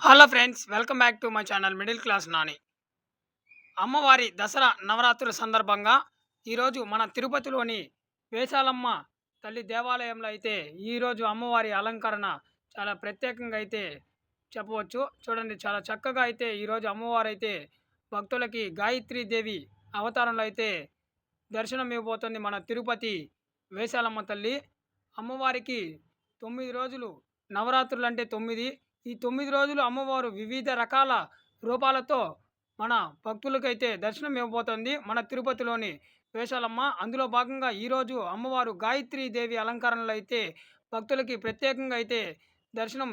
Hello friends, welcome back to my channel middle class Nani. అమ్మవారి దసరా నవరాత్రుల సందర్భంగా ఈరోజు మన తిరుపతిలోని వేసాలమ్మ తల్లి దేవాలయంలో అయితే ఈరోజు అమ్మవారి అలంకరణ చాలా ప్రత్యేకంగా అయితే చెప్పవచ్చు. చూడండి, చాలా చక్కగా అయితే ఈరోజు అమ్మవారు అయితే భక్తులకి గాయత్రీ దేవి అవతారంలో అయితే దర్శనం ఇవ్వబోతుంది మన తిరుపతి వేసాలమ్మ తల్లి. అమ్మవారికి 9 రోజులు నవరాత్రులు అంటే 9. ఈ 9 రోజులు అమ్మవారు వివిధ రకాల రూపాలతో మన భక్తులకైతే దర్శనం ఇవ్వబోతోంది మన తిరుపతిలోని వేషాలమ్మ. అందులో భాగంగా ఈరోజు అమ్మవారు గాయత్రీ దేవి అలంకరణలో అయితే భక్తులకి ప్రత్యేకంగా అయితే దర్శనం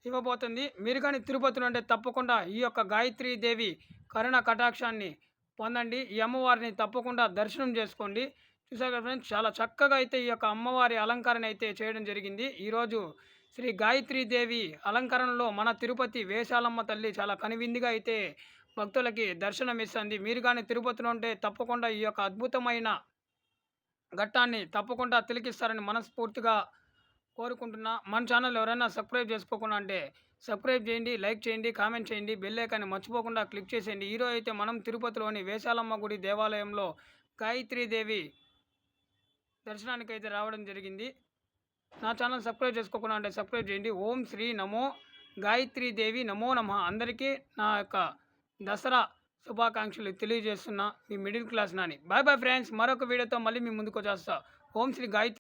ఇవ్వబోతుంది. మీరు కానీ తిరుపతిలో ఉంటే తప్పకుండా ఈ యొక్క గాయత్రీ దేవి కరుణ కటాక్షాన్ని పొందండి. ఈ అమ్మవారిని తప్పకుండా దర్శనం చేసుకోండి. చూసారు కదా ఫ్రెండ్స్, చాలా చక్కగా అయితే ఈ యొక్క అమ్మవారి అలంకరణ అయితే చేయడం జరిగింది. ఈరోజు శ్రీ గాయత్రీ దేవి అలంకరణలో మన తిరుపతి వేషాలమ్మ తల్లి చాలా కనువిందుగా అయితే భక్తులకి దర్శనం ఇస్తుంది. మీరు కానీ తిరుపతిలో ఉంటే తప్పకుండా ఈ యొక్క అద్భుతమైన ఘట్టాన్ని తప్పకుండా తిలకిస్తారని మనస్ఫూర్తిగా కోరుకుంటున్నా. మన ఛానల్ ఎవరైనా సబ్స్క్రైబ్ చేసుకోకుండా అంటే సబ్స్క్రైబ్ చేయండి, లైక్ చేయండి, కామెంట్ చేయండి, బెల్ ఐకాన్ని మర్చిపోకుండా క్లిక్ చేసేయండి. ఈరోజు అయితే మనం తిరుపతిలోని వేషాలమ్మ గుడి దేవాలయంలో గాయత్రీ దేవి దర్శనానికి అయితే రావడం జరిగింది. నా ఛానల్ సబ్స్క్రైబ్ చేసుకోకుండా అంటే సబ్స్క్రైబ్ చేయండి. ఓం శ్రీ నమో గాయత్రీ దేవి నమో నమః. అందరికీ నా యొక్క దసరా శుభాకాంక్షలు తెలియజేస్తున్నా మీ middle class Nani. Bye bye friends, మరొక వీడియోతో మళ్ళీ మీ ముందుకు వచ్చేస్తా. ఓం శ్రీ గాయత్రి.